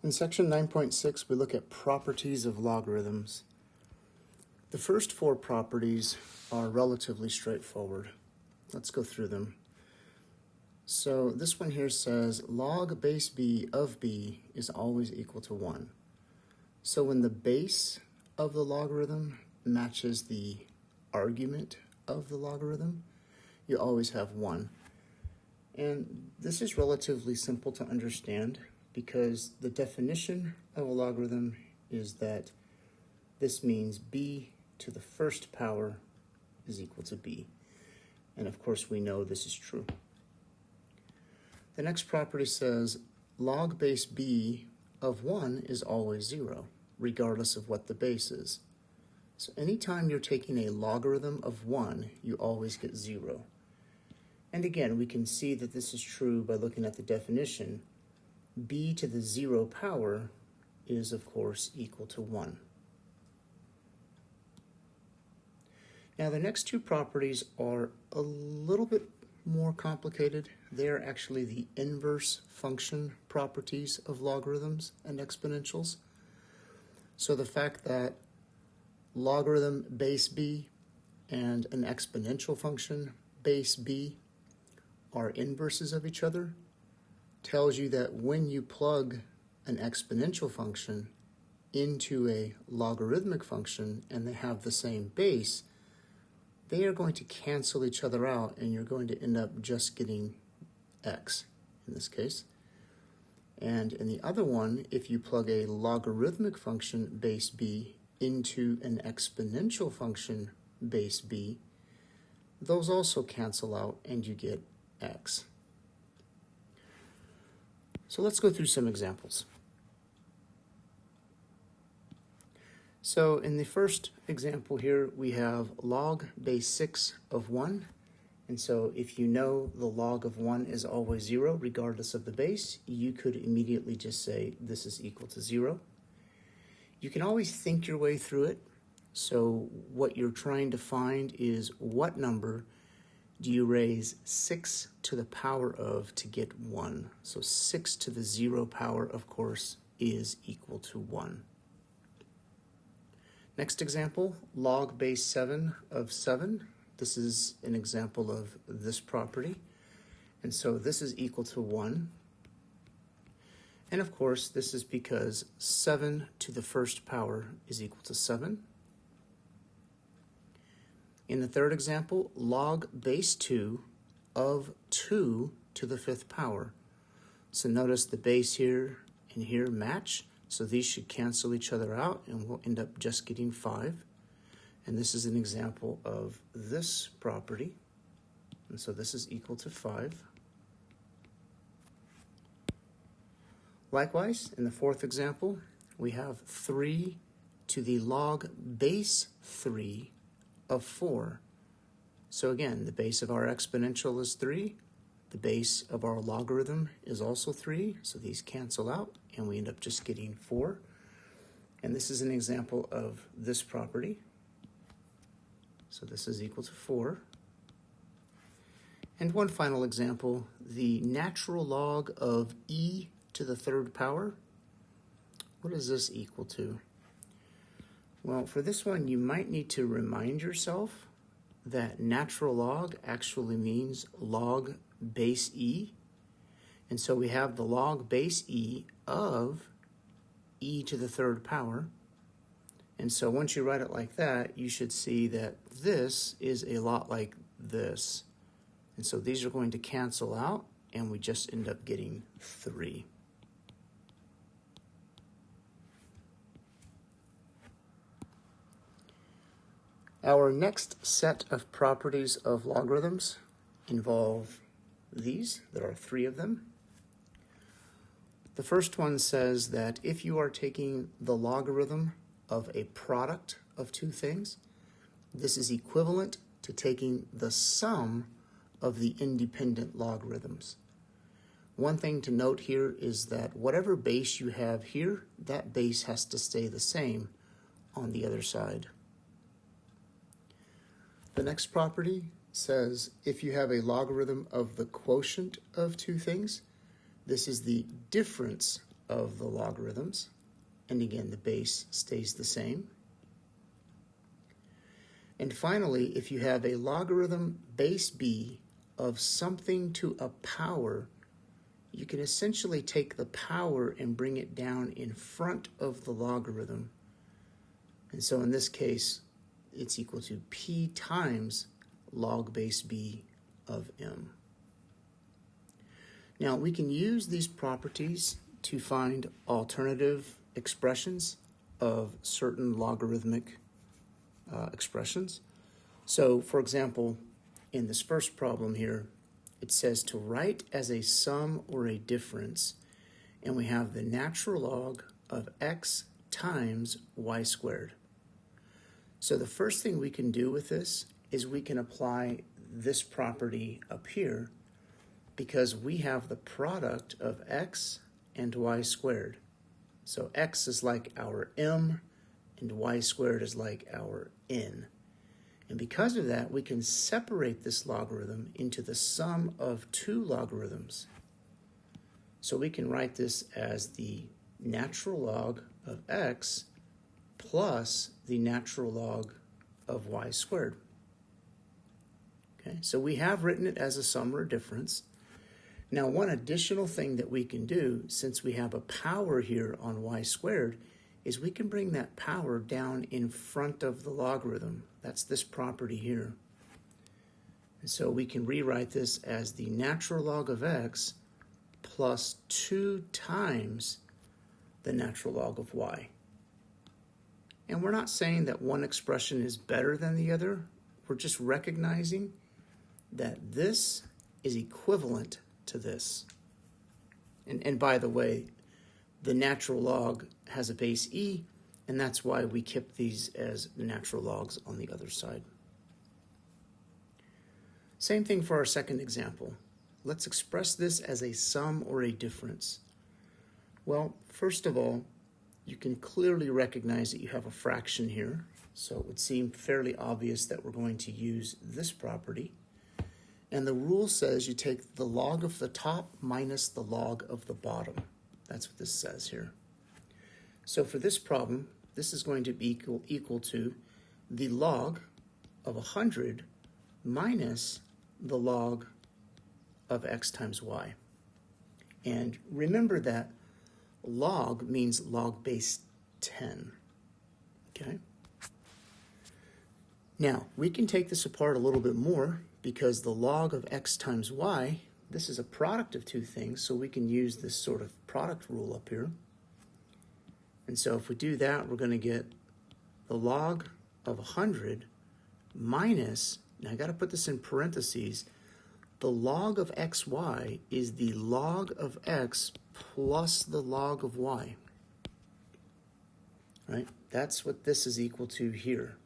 In section 9.6, we look at properties of logarithms. The first four properties are relatively straightforward. Let's go through them. So this one here says log base b of b is always equal to 1. So when the base of the logarithm matches the argument of the logarithm, you always have 1. And this is relatively simple to understand because the definition of a logarithm is that this means b to the first power is equal to b. And of course we know this is true. The next property says log base b of 1 is always 0, regardless of what the base is. So anytime you're taking a logarithm of 1, you always get 0. And again, we can see that this is true by looking at the definition. B to the 0 power is, of course, equal to 1. Now, the next two properties are a little bit more complicated. They are actually the inverse function properties of logarithms and exponentials. So the fact that logarithm base b and an exponential function base b are inverses of each other tells you that when you plug an exponential function into a logarithmic function and they have the same base, they are going to cancel each other out and you're going to end up just getting x in this case. And in the other one, if you plug a logarithmic function base b into an exponential function base b, those also cancel out and you get x. So let's go through some examples. So in the first example here, we have log base 6 of 1. And so if you know the log of 1 is always 0, regardless of the base, you could immediately just say this is equal to 0. You can always think your way through it. So what you're trying to find is what number do you raise 6 to the power of to get 1? So 6 to the 0 power, of course, is equal to 1. Next example, log base 7 of 7. This is an example of this property. And so this is equal to 1. And of course, this is because 7 to the first power is equal to 7. In the third example, log base 2 of 2 to the 5th power. So notice the base here and here match. So these should cancel each other out and we'll end up just getting 5. And this is an example of this property. And so this is equal to 5. Likewise, in the fourth example, we have 3 to the log base 3 of 4. So again, the base of our exponential is 3. The base of our logarithm is also 3. So these cancel out and we end up just getting 4. And this is an example of this property. So this is equal to 4. And one final example, the natural log of e to the 3rd power. What is this equal to? Well, for this one, you might need to remind yourself that natural log actually means log base e. And so we have the log base e of e to the 3rd power. And so once you write it like that, you should see that this is a lot like this. And so these are going to cancel out, and we just end up getting 3. Our next set of properties of logarithms involve these. There are 3 of them. The first one says that if you are taking the logarithm of a product of 2 things, this is equivalent to taking the sum of the independent logarithms. One thing to note here is that whatever base you have here, that base has to stay the same on the other side. The next property says if you have a logarithm of the quotient of 2 things, this is the difference of the logarithms. And again, the base stays the same. And finally, if you have a logarithm base b of something to a power, you can essentially take the power and bring it down in front of the logarithm. And so in this case, it's equal to p times log base b of m. Now, we can use these properties to find alternative expressions of certain logarithmic expressions. So, for example, in this first problem here, it says to write as a sum or a difference, and we have the natural log of x times y squared. So the first thing we can do with this is we can apply this property up here because we have the product of x and y squared. So x is like our m and y squared is like our n. And because of that, we can separate this logarithm into the sum of two logarithms. So we can write this as the natural log of x plus the natural log of y squared. Okay, so we have written it as a sum or a difference. Now, one additional thing that we can do, since we have a power here on y squared, is we can bring that power down in front of the logarithm. That's this property here. And so we can rewrite this as the natural log of x plus 2 times the natural log of y. And we're not saying that one expression is better than the other. We're just recognizing that this is equivalent to this. And by the way, the natural log has a base e, and that's why we kept these as the natural logs on the other side. Same thing for our second example. Let's express this as a sum or a difference. Well, first of all, you can clearly recognize that you have a fraction here, so it would seem fairly obvious that we're going to use this property. And the rule says you take the log of the top minus the log of the bottom. That's what this says here. So for this problem, this is going to be equal to the log of 100 minus the log of x times y. And remember that log means log base 10. Okay? Now, we can take this apart a little bit more because the log of x times y, this is a product of two things, so we can use this sort of product rule up here. And so if we do that, we're going to get the log of 100 minus, now I got to put this in parentheses, the log of xy is the log of x plus the log of y. Right? That's what this is equal to here.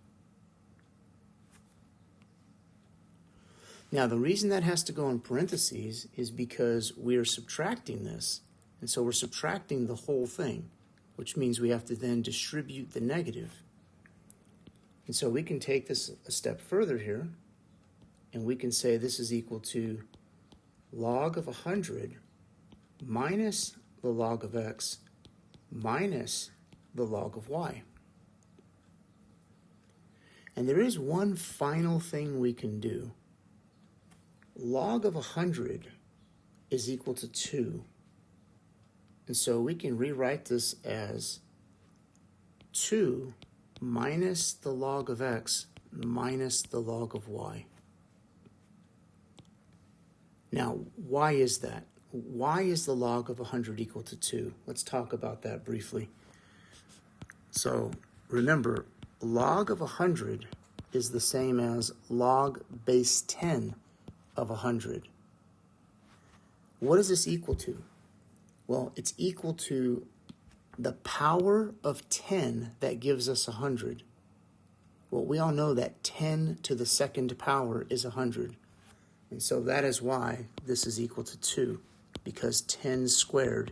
Now, the reason that has to go in parentheses is because we are subtracting this. And so we're subtracting the whole thing, which means we have to then distribute the negative. And so we can take this a step further here, and we can say this is equal to log of 100 minus the log of x minus the log of y. And there is one final thing we can do. Log of 100 is equal to 2. And so we can rewrite this as 2 minus the log of x minus the log of y. Now, why is that? Why is the log of 100 equal to 2? Let's talk about that briefly. So remember, log of 100 is the same as log base 10 of 100. What is this equal to? Well, it's equal to the power of 10 that gives us 100. Well, we all know that 10 to the second power is 100. And so that is why this is equal to 2, because 10 squared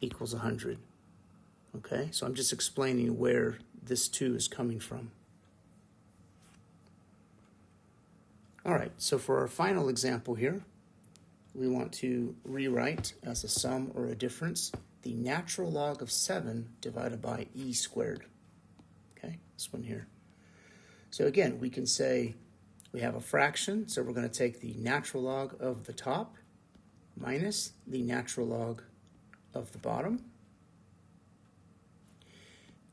equals 100. Okay, so I'm just explaining where this 2 is coming from. All right, so for our final example here, we want to rewrite as a sum or a difference the natural log of 7 divided by e squared. Okay, this one here. So again, we can say we have a fraction, so we're going to take the natural log of the top minus the natural log of the bottom.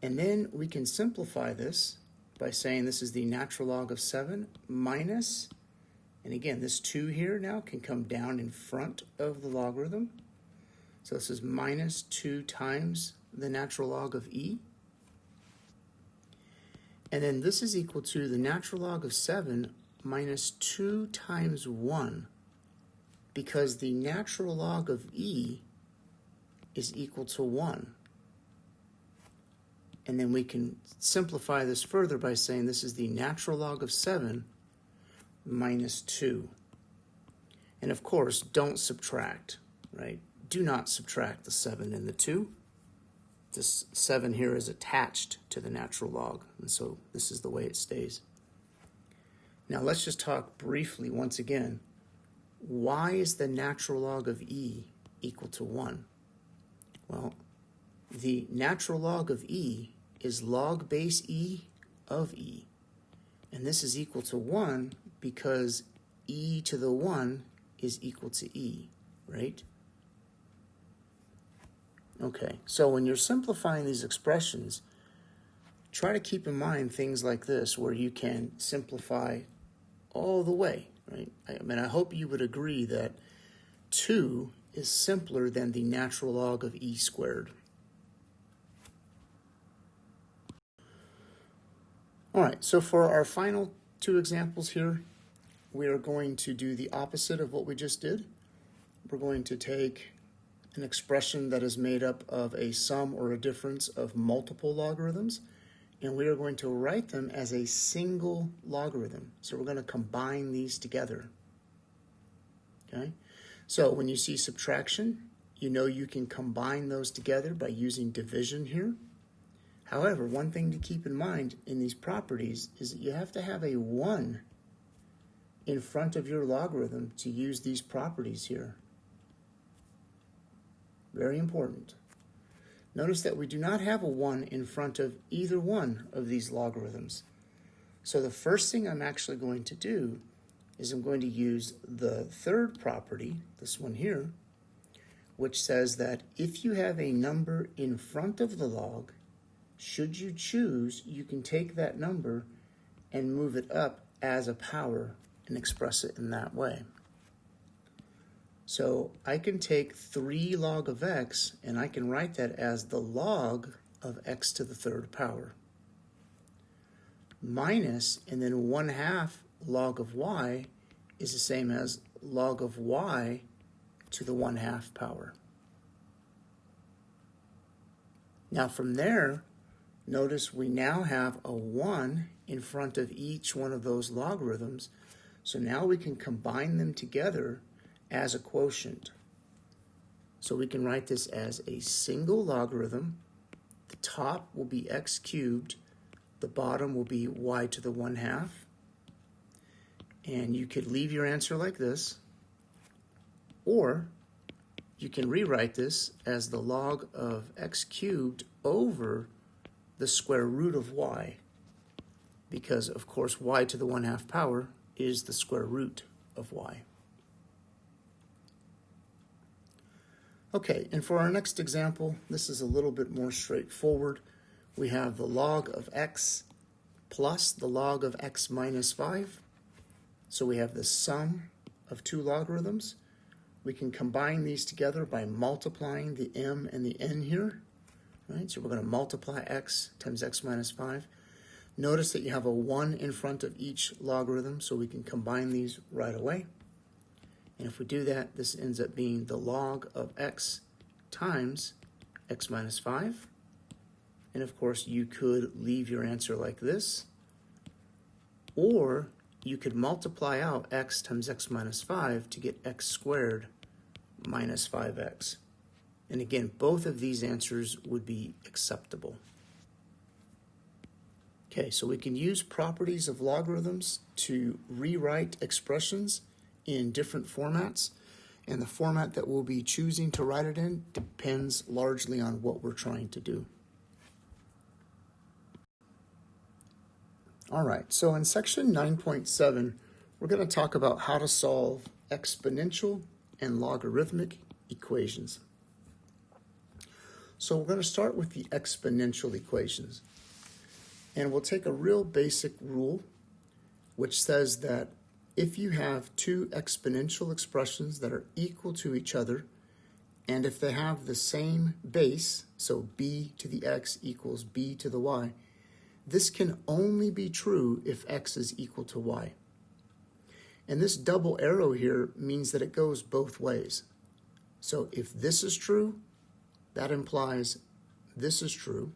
And then we can simplify this by saying this is the natural log of 7 minus, and again, this 2 here now can come down in front of the logarithm. So this is minus 2 times the natural log of e. And then this is equal to the natural log of 7 minus 2 times 1, because the natural log of e is equal to 1. And then we can simplify this further by saying this is the natural log of 7 minus 2. And of course, don't subtract, right? Do not subtract the 7 and the 2. This 7 here is attached to the natural log, and so this is the way it stays. Now let's just talk briefly once again. Why is the natural log of e equal to 1? Well, the natural log of e is log base e of e. And this is equal to 1 because e to the 1 is equal to e, right? Okay, so when you're simplifying these expressions, try to keep in mind things like this where you can simplify all the way, right? I hope you would agree that 2 is simpler than the natural log of e squared. All right, so for our final 2 examples here, we are going to do the opposite of what we just did. We're going to take an expression that is made up of a sum or a difference of multiple logarithms, and we are going to write them as a single logarithm. So we're going to combine these together. Okay? So when you see subtraction, you know you can combine those together by using division here. However, one thing to keep in mind in these properties is that you have to have a 1 in front of your logarithm to use these properties here. Very important. Notice that we do not have a 1 in front of either one of these logarithms. So the first thing I'm actually going to do is I'm going to use the third property, this one here, which says that if you have a number in front of the log, should you choose, you can take that number and move it up as a power and express it in that way. So I can take 3 log of x and I can write that as the log of x to the 3rd power. Minus, and then 1/2 log of y is the same as log of y to the 1/2 power. Now from there, notice we now have a 1 in front of each one of those logarithms, so now we can combine them together as a quotient. So we can write this as a single logarithm. The top will be x cubed, the bottom will be y to the 1/2, and you could leave your answer like this, or you can rewrite this as the log of x cubed over the square root of y, because of course y to the 1/2 power is the square root of y. Okay, and for our next example, this is a little bit more straightforward. We have the log of x plus the log of x minus 5. So we have the sum of 2 logarithms. We can combine these together by multiplying the m and the n here. Right? So we're going to multiply x times x minus 5. Notice that you have a 1 in front of each logarithm, so we can combine these right away. And if we do that, this ends up being the log of x times x minus 5. And of course, you could leave your answer like this, or you could multiply out x times x minus 5 to get x squared minus 5x. And again, both of these answers would be acceptable. Okay, so we can use properties of logarithms to rewrite expressions in different formats. And the format that we'll be choosing to write it in depends largely on what we're trying to do. All right, so in section 9.7, we're going to talk about how to solve exponential and logarithmic equations. So we're going to start with the exponential equations. And we'll take a real basic rule, which says that if you have two exponential expressions that are equal to each other, and if they have the same base, so b to the x equals b to the y, this can only be true if x is equal to y. And this double arrow here means that it goes both ways. So if this is true, that implies this is true.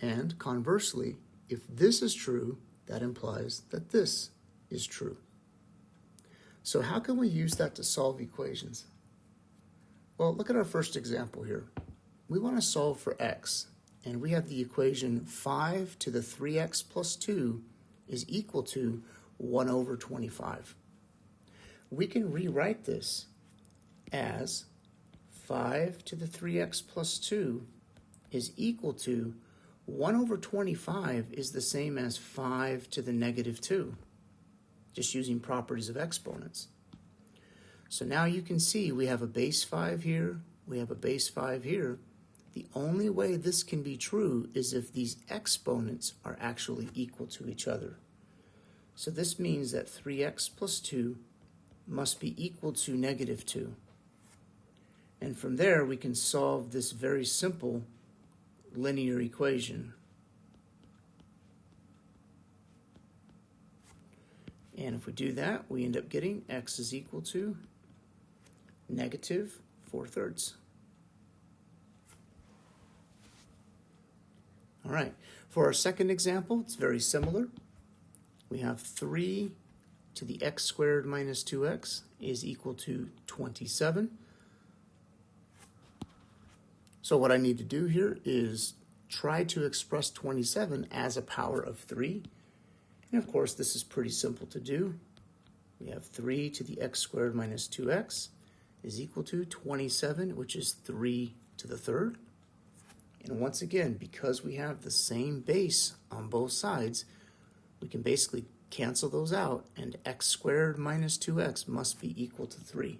And conversely, if this is true, that implies that this is true. So how can we use that to solve equations? Well, look at our first example here. We want to solve for x, and we have the equation 5 to the 3x plus 2 is equal to 1 over 25. We can rewrite this as 5 to the 3x plus 2 is equal to 1 over 25 is the same as 5 to the negative 2, just using properties of exponents. So now you can see we have a base 5 here, we have a base 5 here. The only way this can be true is if these exponents are actually equal to each other. So this means that 3x plus 2 must be equal to negative 2. And from there we can solve this very simple linear equation. And if we do that, we end up getting x is equal to negative 4/3. All right, for our second example, it's very similar. We have 3 to the x squared minus 2x is equal to 27. So what I need to do here is try to express 27 as a power of 3. And of course, this is pretty simple to do. We have 3 to the x squared minus 2x is equal to 27, which is 3 to the third. And once again, because we have the same base on both sides, we can basically cancel those out, and x squared minus 2x must be equal to 3.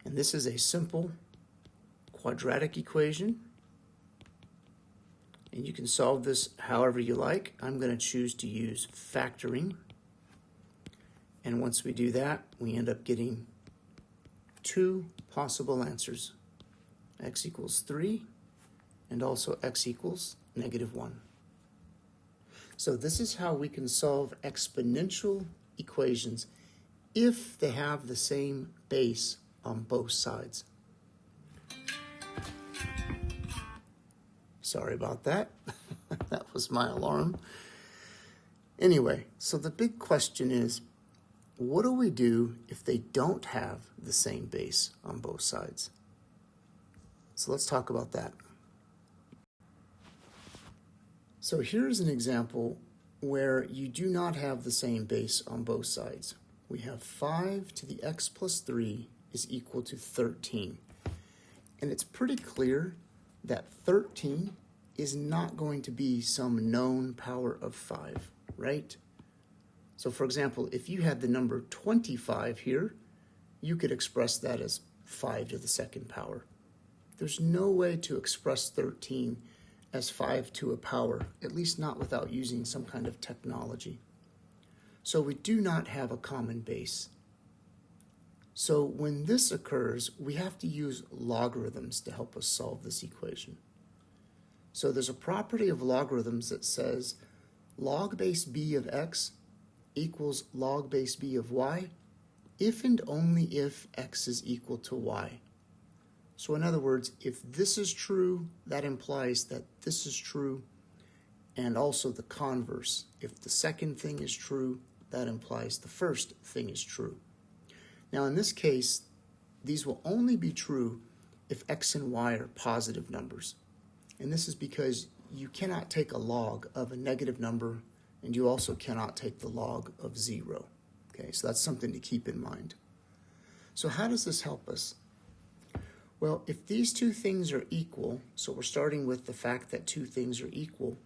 And this is a simple quadratic equation. And you can solve this however you like. I'm going to choose to use factoring. And once we do that, we end up getting two possible answers. X equals 3, and also x equals negative 1. So this is how we can solve exponential equations if they have the same base on both sides. Sorry about that. That was my alarm. Anyway, so the big question is, what do we do if they don't have the same base on both sides? So let's talk about that. So here's an example where you do not have the same base on both sides. We have 5 to the x plus 3 is equal to 13. And it's pretty clear that 13 is not going to be some known power of 5, right? So for example, if you had the number 25 here, you could express that as 5 to the second power. There's no way to express 13 as 5 to a power, at least not without using some kind of technology. So we do not have a common base. So when this occurs, we have to use logarithms to help us solve this equation. So there's a property of logarithms that says log base b of x equals log base b of y if and only if x is equal to y. So in other words, if this is true, that implies that this is true, and also the converse. If the second thing is true, that implies the first thing is true. Now in this case, these will only be true if x and y are positive numbers. And this is because you cannot take a log of a negative number and you also cannot take the log of 0. Okay, so that's something to keep in mind. So how does this help us? Well, if these two things are equal, so we're starting with the fact that two things are equal,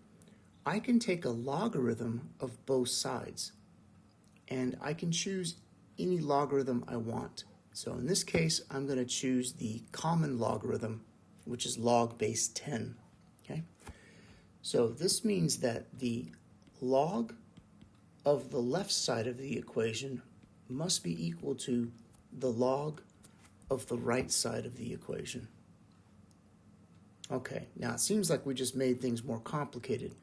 I can take a logarithm of both sides, and I can choose any logarithm I want. So in this case, I'm going to choose the common logarithm, which is log base 10. Okay? So this means that the log of the left side of the equation must be equal to the log of the right side of the equation. Okay, now it seems like we just made things more complicated,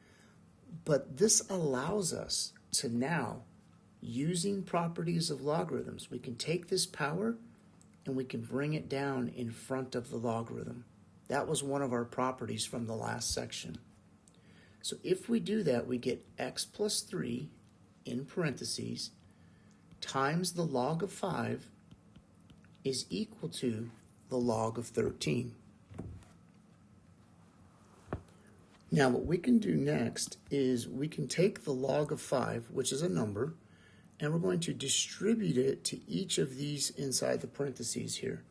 but this allows us to now, using properties of logarithms, we can take this power and we can bring it down in front of the logarithm. That was one of our properties from the last section. So if we do that, we get x plus 3 in parentheses times the log of 5 is equal to the log of 13. Now what we can do next is we can take the log of 5, which is a number, and we're going to distribute it to each of these inside the parentheses here.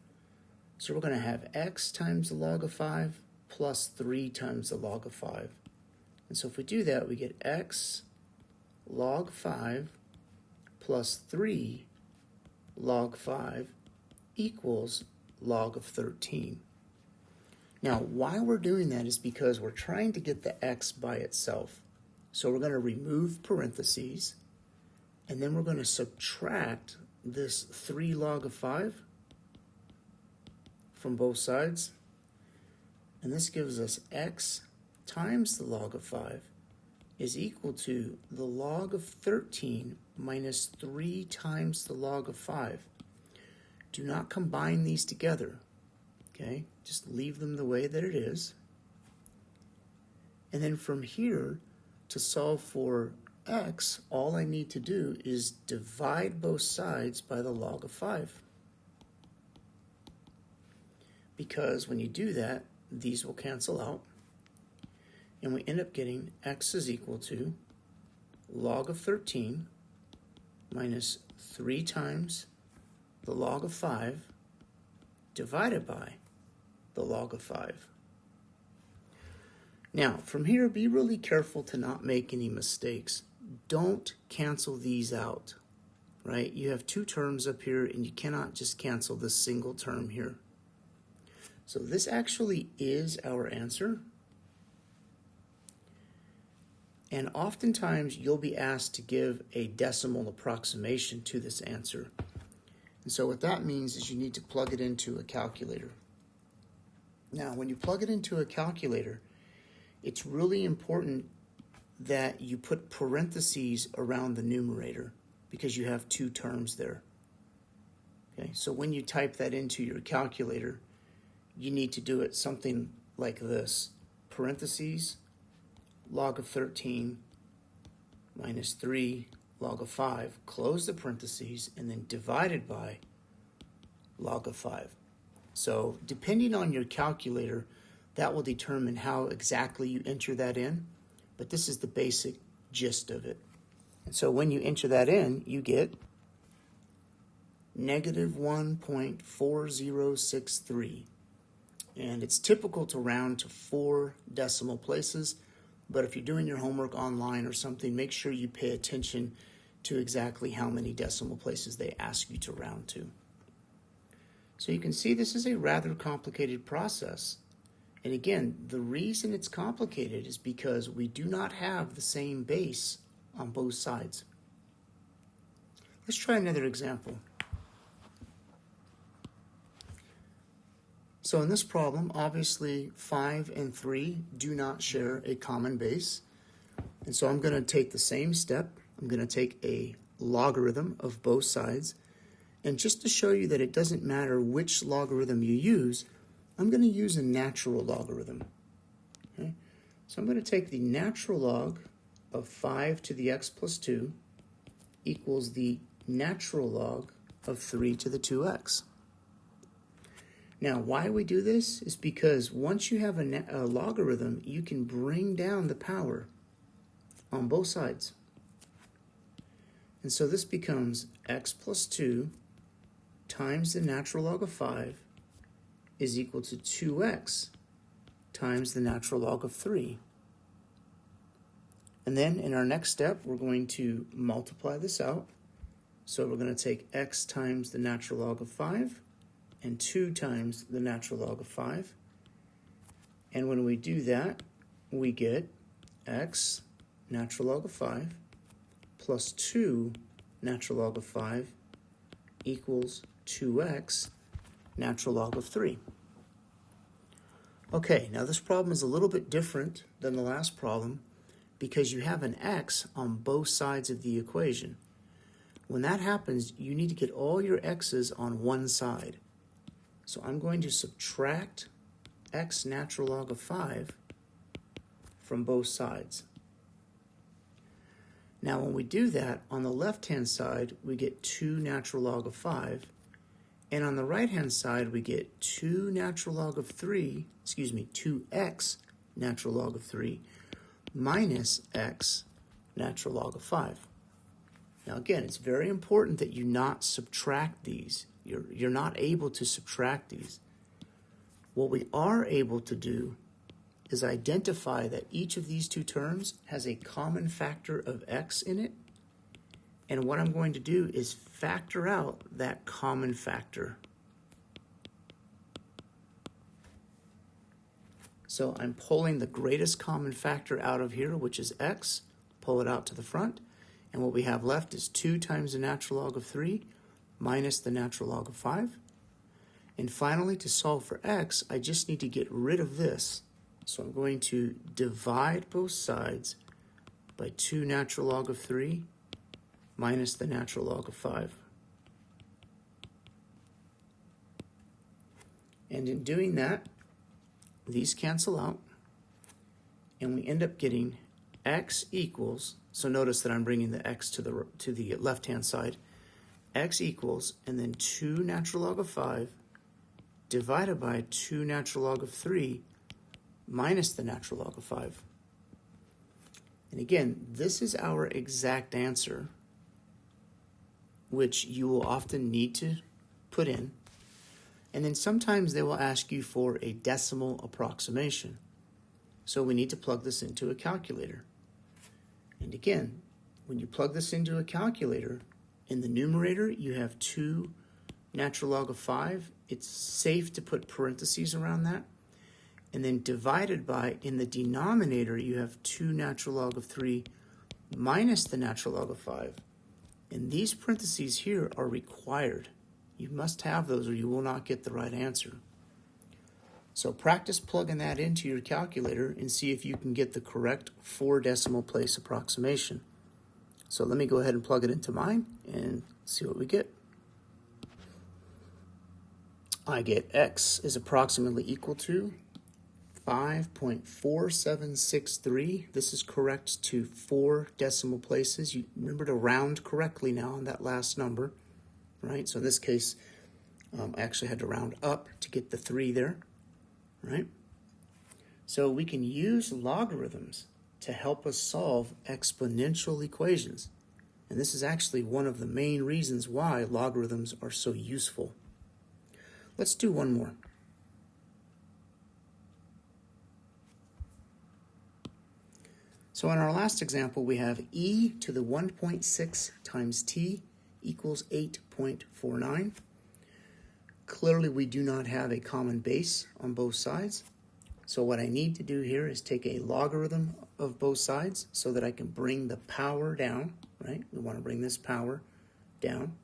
So we're going to have x times the log of 5 plus 3 times the log of 5. And so if we do that, we get x log 5 plus 3 log 5 equals log of 13. Now, why we're doing that is because we're trying to get the x by itself. So we're going to remove parentheses, and then we're going to subtract this 3 log of 5 from both sides. And this gives us x times the log of 5 is equal to the log of 13 minus 3 times the log of 5. Do not combine these together, okay? Just leave them the way that it is. And then from here, to solve for x, all I need to do is divide both sides by the log of 5. Because when you do that, these will cancel out. And we end up getting x is equal to log of 13 minus 3 times the log of 5 divided by the log of 5. Now, from here, be really careful to not make any mistakes. Don't cancel these out, right? You have two terms up here, and you cannot just cancel this single term here. So this actually is our answer. And oftentimes, you'll be asked to give a decimal approximation to this answer. And so what that means is you need to plug it into a calculator. Now, when you plug it into a calculator, it's really important that you put parentheses around the numerator because you have two terms there. Okay, so when you type that into your calculator, you need to do it something like this. Parentheses, log of 13 minus 3 log of 5, close the parentheses, and then divided by log of 5. So depending on your calculator, that will determine how exactly you enter that in, but this is the basic gist of it. And so when you enter that in, you get negative 1.4063. And it's typical to round to 4 decimal places, but if you're doing your homework online or something, make sure you pay attention to exactly how many decimal places they ask you to round to. So you can see this is a rather complicated process. And again, the reason it's complicated is because we do not have the same base on both sides. Let's try another example. So in this problem, obviously 5 and 3 do not share a common base. And so I'm going to take the same step. I'm going to take a logarithm of both sides. And just to show you that it doesn't matter which logarithm you use, I'm going to use a natural logarithm. Okay? So I'm going to take the natural log of 5 to the x plus 2 equals the natural log of 3 to the 2x. Now, why we do this is because once you have a logarithm, you can bring down the power on both sides. And so this becomes x plus 2 times the natural log of 5 is equal to 2x times the natural log of 3. And then in our next step, we're going to multiply this out. So we're going to take x times the natural log of 5 and 2 times the natural log of 5. And when we do that, we get x natural log of 5 plus 2 natural log of 5 equals 2x natural log of 3. Okay, now this problem is a little bit different than the last problem because you have an x on both sides of the equation. When that happens, you need to get all your x's on one side. So I'm going to subtract x natural log of 5 from both sides. Now when we do that, on the left-hand side, we get 2 natural log of 5. And on the right-hand side, we get 2x natural log of 3 minus x natural log of 5. Now again, it's very important that you not subtract these. You're not able to subtract these. What we are able to do is identify that each of these two terms has a common factor of x in it. And what I'm going to do is factor out that common factor. So I'm pulling the greatest common factor out of here, which is x, pull it out to the front, and what we have left is 2 times the natural log of 3 minus the natural log of 5. And finally, to solve for x, I just need to get rid of this. So I'm going to divide both sides by 2 natural log of 3 minus the natural log of 5. And in doing that, these cancel out, and we end up getting x equals, so notice that I'm bringing the x to the left-hand side, x equals, and then 2 natural log of 5 divided by 2 natural log of 3 minus the natural log of 5. And again, this is our exact answer, which you will often need to put in. And then sometimes they will ask you for a decimal approximation. So we need to plug this into a calculator. And again, when you plug this into a calculator, in the numerator you have 2 natural log of 5. It's safe to put parentheses around that. And then divided by, in the denominator, you have 2 natural log of 3 minus the natural log of 5. And these parentheses here are required. You must have those or you will not get the right answer. So practice plugging that into your calculator and see if you can get the correct 4 decimal place approximation. So let me go ahead and plug it into mine and see what we get. I get x is approximately equal to 5.4763. This is correct to 4 decimal places. You remember to round correctly now on that last number, right? So in this case, I actually had to round up to get the 3 there, right? So we can use logarithms to help us solve exponential equations. And this is actually one of the main reasons why logarithms are so useful. Let's do one more. So in our last example, we have e to the 1.6 times t equals 8.49. Clearly, we do not have a common base on both sides. So what I need to do here is take a logarithm of both sides so that I can bring the power down, right? We want to bring this power down.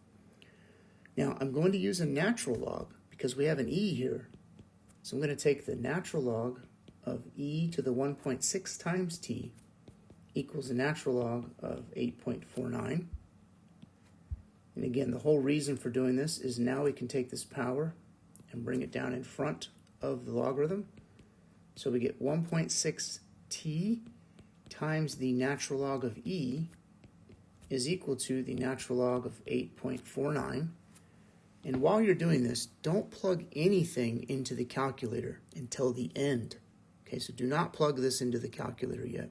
Now, I'm going to use a natural log because we have an e here. So I'm going to take the natural log of e to the 1.6 times t equals the natural log of 8.49. And again, the whole reason for doing this is now we can take this power and bring it down in front of the logarithm. So we get 1.6t times the natural log of e is equal to the natural log of 8.49. And while you're doing this, don't plug anything into the calculator until the end. Okay, so do not plug this into the calculator yet.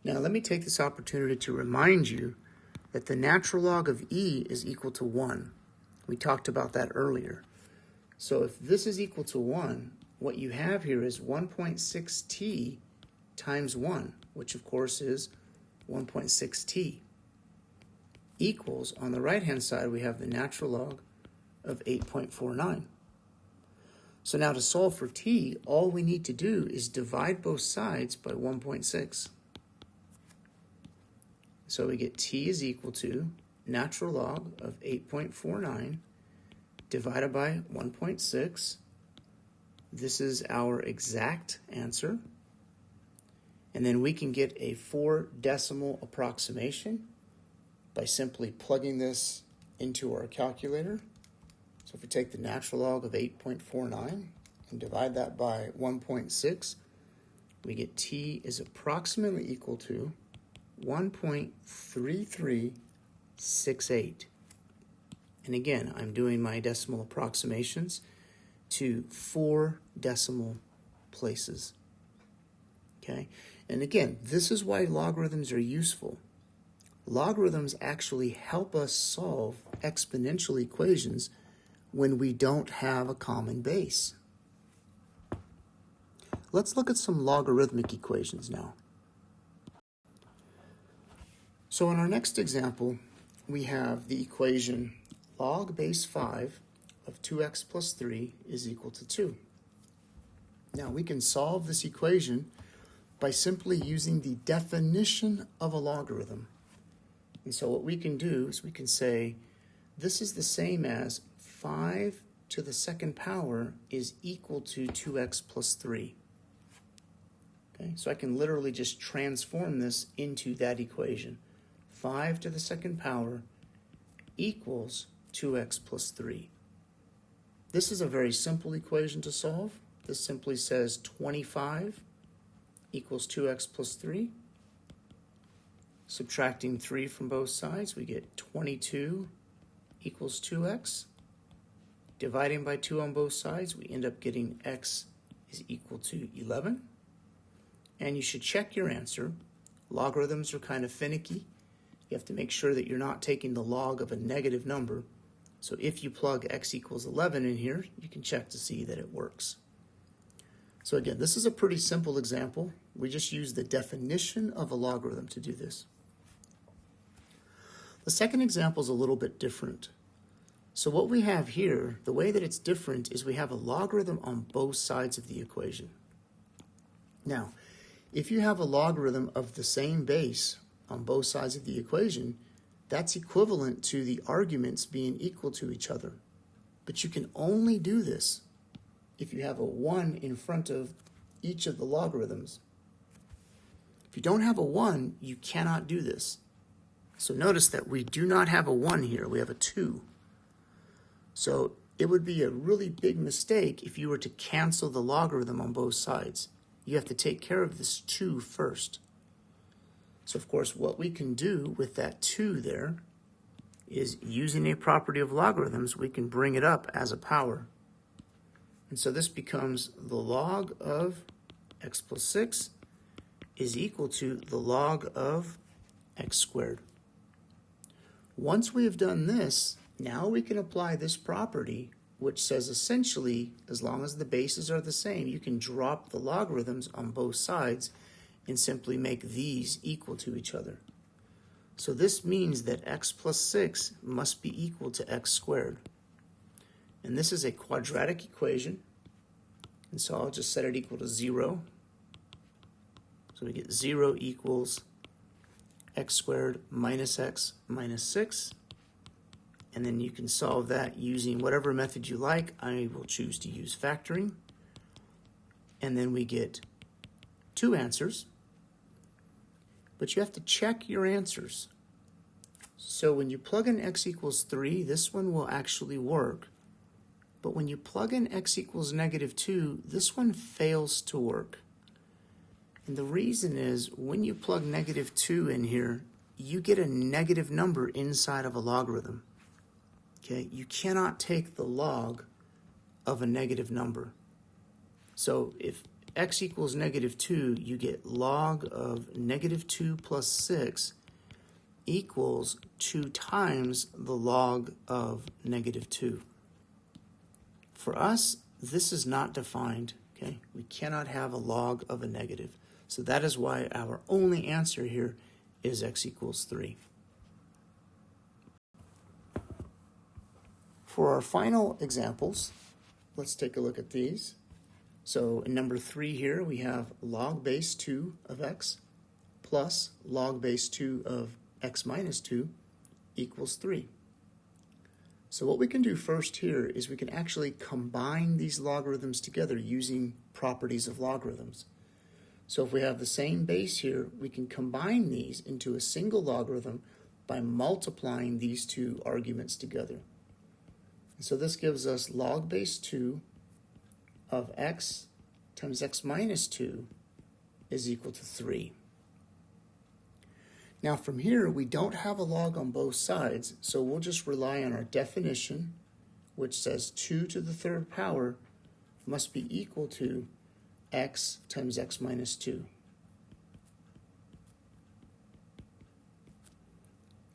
Now let me take this opportunity to remind you that the natural log of e is equal to 1. We talked about that earlier. So if this is equal to 1, what you have here is 1.6t times 1, which of course is 1.6t, equals, on the right-hand side, we have the natural log of 8.49. So now to solve for t, all we need to do is divide both sides by 1.6. So we get t is equal to natural log of 8.49 divided by 1.6. This is our exact answer. And then we can get a 4-decimal approximation by simply plugging this into our calculator. So if we take the natural log of 8.49 and divide that by 1.6, we get t is approximately equal to 1.3368. And again, I'm doing my decimal approximations to 4 decimal places. Okay? And again, this is why logarithms are useful. Logarithms actually help us solve exponential equations when we don't have a common base. Let's look at some logarithmic equations now. So in our next example, we have the equation log base 5 of 2x plus 3 is equal to 2. Now we can solve this equation by simply using the definition of a logarithm. And so what we can do is we can say this is the same as 5 to the second power is equal to 2x plus 3. Okay, so I can literally just transform this into that equation. 5 to the second power equals 2x plus 3. This is a very simple equation to solve. This simply says 25 equals 2x plus 3. Subtracting 3 from both sides, we get 22 equals 2x. Dividing by 2 on both sides, we end up getting x is equal to 11. And you should check your answer. Logarithms are kind of finicky. You have to make sure that you're not taking the log of a negative number. So if you plug x equals 11 in here, you can check to see that it works. So again, this is a pretty simple example. We just use the definition of a logarithm to do this. The second example is a little bit different. So what we have here, the way that it's different is we have a logarithm on both sides of the equation. Now, if you have a logarithm of the same base on both sides of the equation, that's equivalent to the arguments being equal to each other. But you can only do this if you have a 1 in front of each of the logarithms. If you don't have a 1, you cannot do this. So notice that we do not have a 1 here, we have a 2. So it would be a really big mistake if you were to cancel the logarithm on both sides. You have to take care of this 2 first. So of course, what we can do with that 2 there is using a property of logarithms, we can bring it up as a power. And so this becomes the log of x plus 6 is equal to the log of x squared. Once we have done this, now we can apply this property, which says essentially, as long as the bases are the same, you can drop the logarithms on both sides and simply make these equal to each other. So this means that x plus 6 must be equal to x squared. And this is a quadratic equation, and so I'll just set it equal to 0. So we get 0 equals x squared minus x minus 6. And then you can solve that using whatever method you like. I will choose to use factoring. And then we get 2 answers. But you have to check your answers. So when you plug in x equals 3, this one will actually work. But when you plug in x equals negative 2, this one fails to work. And the reason is when you plug negative 2 in here, you get a negative number inside of a logarithm. Okay, you cannot take the log of a negative number. So if x equals negative 2, you get log of negative 2 plus 6. equals 2 times the log of -2. For us, this is not defined, okay? We cannot have a log of a negative. So that is why our only answer here is x equals 3. For our final examples, let's take a look at these. So in number 3 here, we have log base 2 of x plus log base 2 of x minus 2 equals 3. So what we can do first here is we can actually combine these logarithms together using properties of logarithms. So if we have the same base here, we can combine these into a single logarithm by multiplying these two arguments together. And so this gives us log base 2 of x times x minus 2 is equal to 3. Now from here, we don't have a log on both sides, so we'll just rely on our definition, which says 2 to the third power must be equal to x times x minus 2.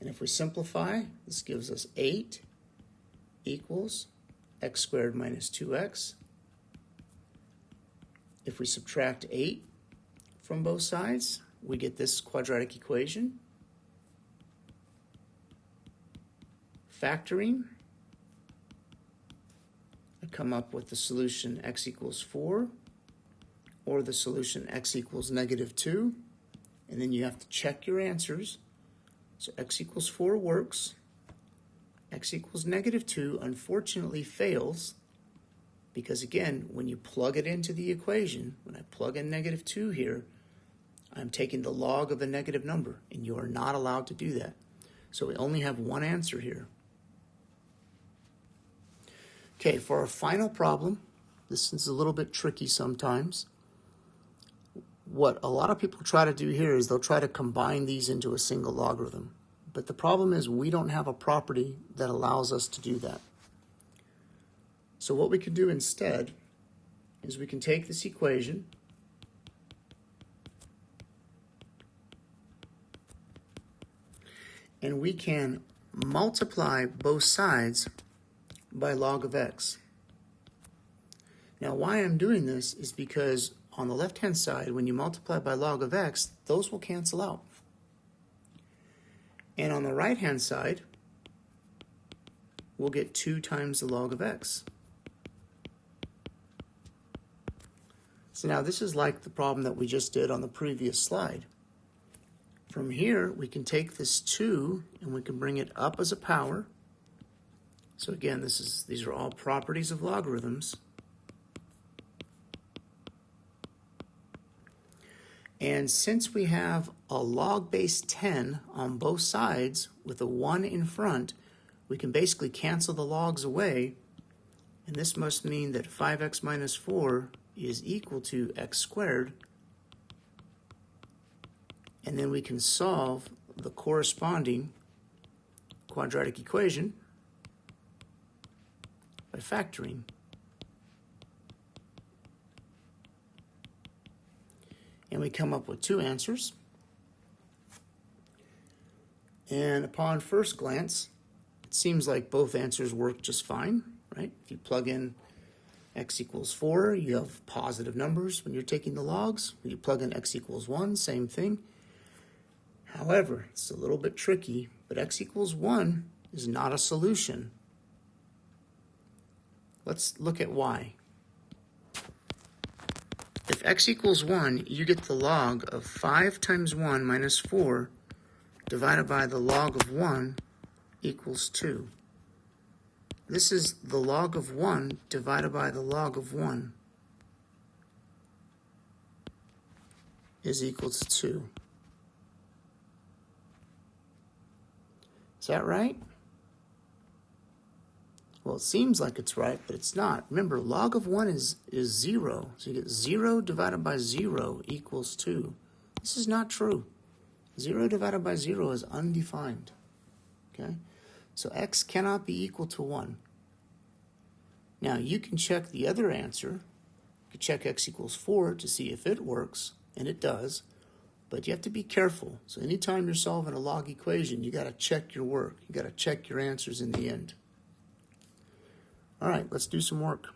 And if we simplify, this gives us 8 equals x squared minus 2x. If we subtract 8 from both sides, we get this quadratic equation. Factoring, I come up with the solution x equals 4, or the solution x equals -2, and then you have to check your answers. So x equals 4 works. X equals -2 unfortunately fails, because again, when you plug it into the equation, when I plug in -2 here, I'm taking the log of a negative number, and you are not allowed to do that. So we only have one answer here. Okay, for our final problem, this is a little bit tricky sometimes. What a lot of people try to do here is they'll try to combine these into a single logarithm. But the problem is we don't have a property that allows us to do that. So what we can do instead is we can take this equation and we can multiply both sides by log of x. Now why I'm doing this is because on the left-hand side, when you multiply by log of x, those will cancel out. And on the right-hand side, we'll get 2 times the log of x. So now this is like the problem that we just did on the previous slide. From here, we can take this 2 and we can bring it up as a power. So again, these are all properties of logarithms. And since we have a log base 10 on both sides with a 1 in front, we can basically cancel the logs away. And this must mean that 5x minus 4 is equal to x squared. And then we can solve the corresponding quadratic equation by factoring. And we come up with 2 answers. And upon first glance, it seems like both answers work just fine, right? If you plug in x equals 4, you have positive numbers when you're taking the logs. When you plug in x equals 1, same thing. However, it's a little bit tricky, but x equals 1 is not a solution. Let's look at why. If x equals 1, you get the log of 5 times 1 minus 4 divided by the log of 1 equals 2. This is the log of 1 divided by the log of 1 is equal to 2. Is that right? Well, it seems like it's right, but it's not. Remember, log of 1 is 0. So you get 0 divided by 0 equals 2. This is not true. 0 divided by 0 is undefined. Okay? So x cannot be equal to 1. Now, you can check the other answer. You can check x equals 4 to see if it works, and it does. But you have to be careful. So anytime you're solving a log equation, you got to check your work. You got to check your answers in the end. All right, let's do some work.